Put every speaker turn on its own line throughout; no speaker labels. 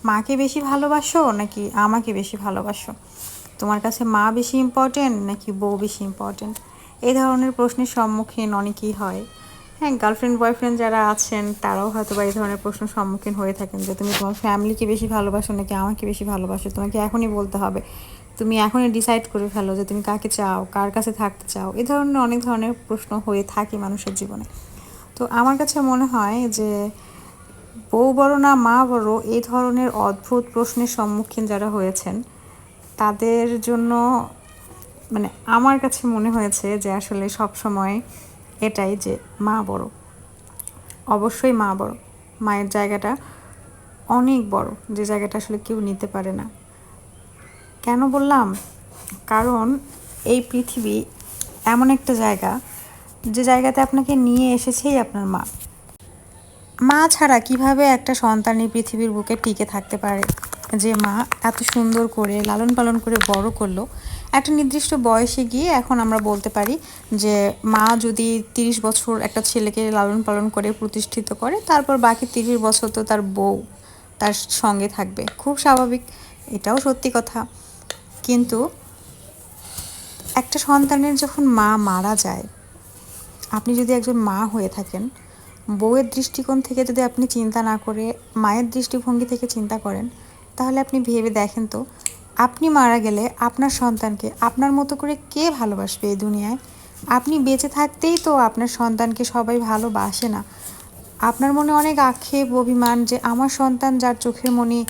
মাকে বেশি ভালোবাসো নাকি আমাকে বেশি ভালোবাসো? তোমার কাছে মা বেশি ইম্পর্টেন্ট নাকি বউ বেশি ইম্পর্টেন্ট? এই ধরনের প্রশ্নের সম্মুখীন অনেকেই হয়। হ্যাঁ, গার্লফ্রেন্ড বয়ফ্রেন্ড যারা আছেন তারাও হয়তো বা এই ধরনের প্রশ্নের সম্মুখীন হয়ে থাকেন যে তুমি তোমার ফ্যামিলিকে বেশি ভালোবাসো নাকি আমাকে বেশি ভালোবাসো। তোমাকে এখনই বলতে হবে, তুমি এখনই ডিসাইড করে ফেলো যে তুমি কাকে চাও, কার কাছে থাকতে চাও। এই ধরনের অনেক ধরনের প্রশ্ন হয়ে থাকে মানুষের জীবনে। তো আমার কাছে মনে হয় যে বউ বড় না মা বড়, এই ধরনের অদ্ভুত প্রশ্নের সম্মুখীন যারা হয়েছেন তাদের জন্য মানে আমার কাছে মনে হয়েছে যে আসলে সব সময় এটাই যে মা বড়, অবশ্যই মা বড়। মায়ের জায়গাটা অনেক বড়, যে জায়গাটা আসলে কেউ নিতে পারে না। কেন বললাম? কারণ এই পৃথিবী এমন একটা জায়গা, যে জায়গাতে আপনাকে নিয়ে এসেছেই আপনার মা। মা ছাড়া কিভাবে একটা সন্তান এই পৃথিবীর বুকে টিকে থাকতে পারে? যে মা এত সুন্দর করে লালন পালন করে বড় করলো, একটা নির্দিষ্ট বয়সে গিয়ে এখন আমরা বলতে পারি যে মা যদি 30 বছর একটা ছেলেকে লালন পালন করে প্রতিষ্ঠিত করে, তারপর বাকি 30 বছর তো তার বউ তার সঙ্গে থাকবে, খুব স্বাভাবিক, এটাও সত্যি কথা। কিন্তু একটা সন্তানের যখন মা মারা যায়, আপনি যদি একজন মা হয়ে থাকেন, বউয়ের দৃষ্টিকোণ থেকে যদি আপনি চিন্তা না করে মায়ের দৃষ্টিভঙ্গি থেকে চিন্তা করেন, তাহলে আপনি ভেবে দেখেন তো, আপনি মারা গেলে আপনার সন্তানকে আপনার মতো করে কে ভালোবাসবে এই দুনিয়ায়? আপনি বেঁচে থাকতেই তো আপনার সন্তানকে সবাই ভালোবাসে না। আপনার মনে অনেক আক্ষেপ অভিমান যে আমার সন্তান যার চোখের মণি,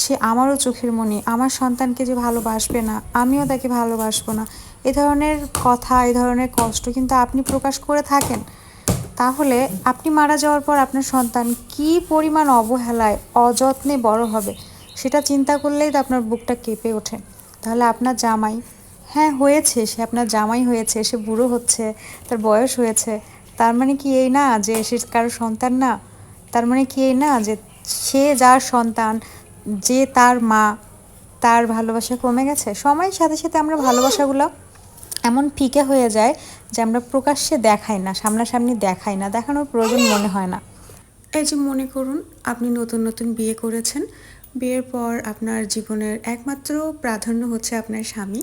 সে আমারও চোখের মণি, আমার সন্তানকে যে ভালোবাসবে না, আমিও তাকে ভালোবাসবো না, এ ধরনের কথা, এ ধরনের কষ্ট কিন্তু আপনি প্রকাশ করে থাকেন। তাহলে আপনি মারা যাওয়ার পর আপনার সন্তান কী পরিমাণ অবহেলায় অযত্নে বড় হবে, সেটা চিন্তা করলেই তো আপনার বুকটা কেঁপে ওঠে। তাহলে আপনার জামাই, হ্যাঁ হয়েছে, সে আপনার জামাই হয়েছে, সে বুড়ো হচ্ছে, তার বয়স হয়েছে, তার মানে কি এই না যে সে কারো সন্তান না? তার মানে কি এই না যে সে যার সন্তান, যে তার মা, তার ভালোবাসা কমে গেছে? সময়ের সাথে সাথে আমরা ভালোবাসাগুলো এমন ফিকে হয়ে যায় যে আমরা প্রকাশ্যে দেখাই না, সামনাসামনি দেখাই না, দেখানোর প্রয়োজন মনে হয় না। এই যে মনে করুন আপনি নতুন নতুন বিয়ে করেছেন, বিয়ের পর আপনার জীবনের একমাত্র প্রাধান্য হচ্ছে আপনার স্বামী।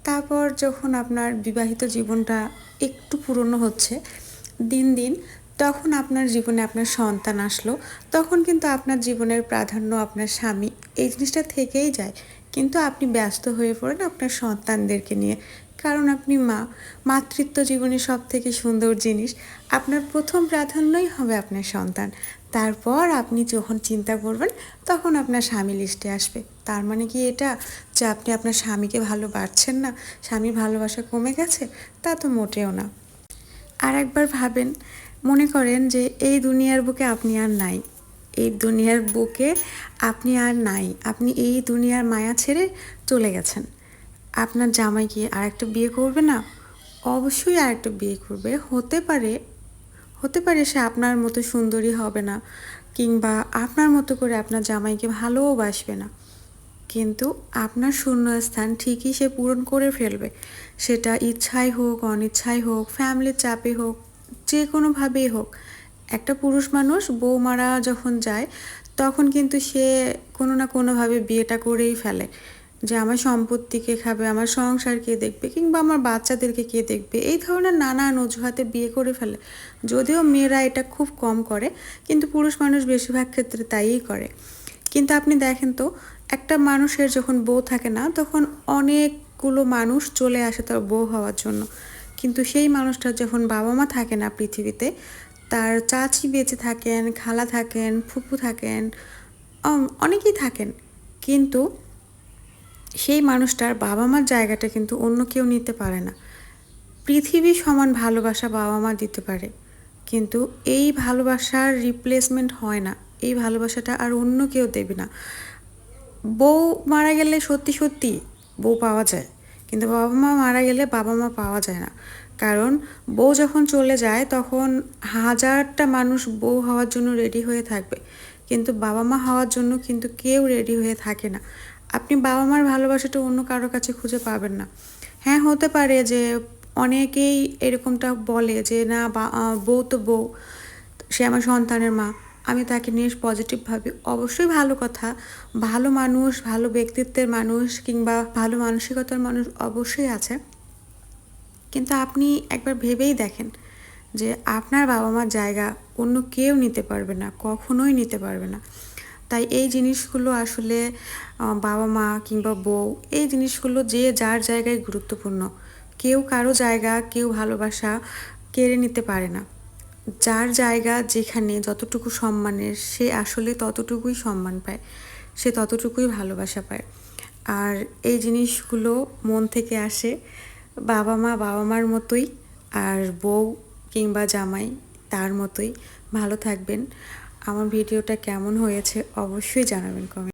তারপর যখন আপনার বিবাহিত জীবনটা একটু পুরনো হচ্ছে দিন দিন, তখন আপনার জীবনে আপনার সন্তান আসলো, তখন কিন্তু আপনার জীবনের প্রাধান্য আপনার স্বামী, এই জিনিসটা থেকেই যায়। কিন্তু আপনি ব্যস্ত হয়ে পড়েন আপনার সন্তানদেরকে নিয়ে, কারণ আপনি মা। মাতৃত্ব জীবনের সব থেকে সুন্দর জিনিস। আপনার প্রথম প্রাধান্যই হবে আপনার সন্তান। তারপর আপনি যখন চিন্তা করবেন তখন আপনার স্বামী লিস্টে আসবে। তার মানে কি এটা যে আপনি আপনার স্বামীকে ভালোবাসছেন না, স্বামীর ভালোবাসা কমে গেছে? তা তো মোটেও না। আর একবার ভাবেন, মনে করেন যে এই দুনিয়ার বুকে আপনি আর নাই, এই দুনিয়ার বুকে আপনি আর নাই, আপনি এই দুনিয়ার মায়া ছেড়ে চলে গেছেন। আপনার জামাই কি আর একটা বিয়ে করবে না? অবশ্যই আর একটা বিয়ে করবে। হতে পারে সে আপনার মতো সুন্দরী হবে না, কিংবা আপনার মতো করে আপনার জামাইকে ভালোবাসবে না, কিন্তু আপনার শূন্যস্থান ঠিকই সে পূরণ করে ফেলবে। সেটা ইচ্ছাই হোক, অনিচ্ছাই হোক, ফ্যামিলির চাপে হোক, যে কোনোভাবেই হোক। একটা পুরুষ মানুষ বউ মারা যখন যায়, তখন কিন্তু সে কোনো না কোনোভাবে বিয়েটা করেই ফেলে, যে আমার সম্পত্তি কে খাবে, আমার সংসার কে দেখবে, কিংবা আমার বাচ্চাদেরকে কে দেখবে, এই ধরনের নানান অজুহাতে বিয়ে করে ফেলে। যদিও মেয়েরা এটা খুব কম করে, কিন্তু পুরুষ মানুষ বেশিরভাগ ক্ষেত্রে তাইই করে। কিন্তু আপনি দেখেন তো, একটা মানুষের যখন বউ থাকে না, তখন অনেকগুলো মানুষ চলে আসে তার বউ হওয়ার জন্য। কিন্তু সেই মানুষটার যখন বাবা মা থাকে না পৃথিবীতে, তার চাচি বেঁচে থাকেন, খালা থাকেন, ফুপু থাকেন, অনেকেই থাকেন, কিন্তু সেই মানুষটার বাবা মার জায়গাটা কিন্তু অন্য কেউ নিতে পারে না। পৃথিবী সমান ভালোবাসা বাবা মা দিতে পারে, কিন্তু এই ভালোবাসার রিপ্লেসমেন্ট হয় না, এই ভালোবাসাটা আর অন্য কেউ দেবে না। বউ মারা গেলে সত্যি সত্যি বউ পাওয়া যায়, কিন্তু বাবা মা মারা গেলে বাবা মা পাওয়া যায় না। কারণ বউ যখন চলে যায় তখন হাজারটা মানুষ বউ হওয়ার জন্য রেডি হয়ে থাকবে, কিন্তু বাবা মা হওয়ার জন্য কিন্তু কেউ রেডি হয়ে থাকে না। আপনি বাবা মার ভালোবাসাটা অন্য কারোর কাছে খুঁজে পাবেন না। হ্যাঁ, হতে পারে যে অনেকেই এরকমটা বলে যে না, বউ তো বউ, সে আমার সন্তানের মা। আমি তাকে নিয়ে পজিটিভ ভাবি, অবশ্যই ভালো কথা। ভালো মানুষ, ভালো ব্যক্তিত্বের মানুষ কিংবা ভালো মানসিকতার মানুষ অবশ্যই আছে, কিন্তু আপনি একবার ভেবেই দেখেন যে আপনার বাবা মার জায়গা অন্য কেউ নিতে পারবে না, কখনোই নিতে পারবে না। তাই এই জিনিসগুলো আসলে বাবা মা কিংবা বউ, এই জিনিসগুলো যে যার জায়গায় গুরুত্বপূর্ণ। কেউ কারো জায়গা, কেউ ভালোবাসা কেড়ে নিতে পারে না। যার জায়গা যেখানে যতটুকু সম্মানের, সে আসলে ততটুকুই সম্মান পায়, সে ততটুকুই ভালোবাসা পায়। আর এই জিনিসগুলো মন থেকে আসে। বাবা মা বাবা মার মতোই, আর বউ কিংবা জামাই তার মতোই। ভালো থাকবেন। আমার ভিডিওটা কেমন হয়েছে অবশ্যই জানাবেন কমেন্ট।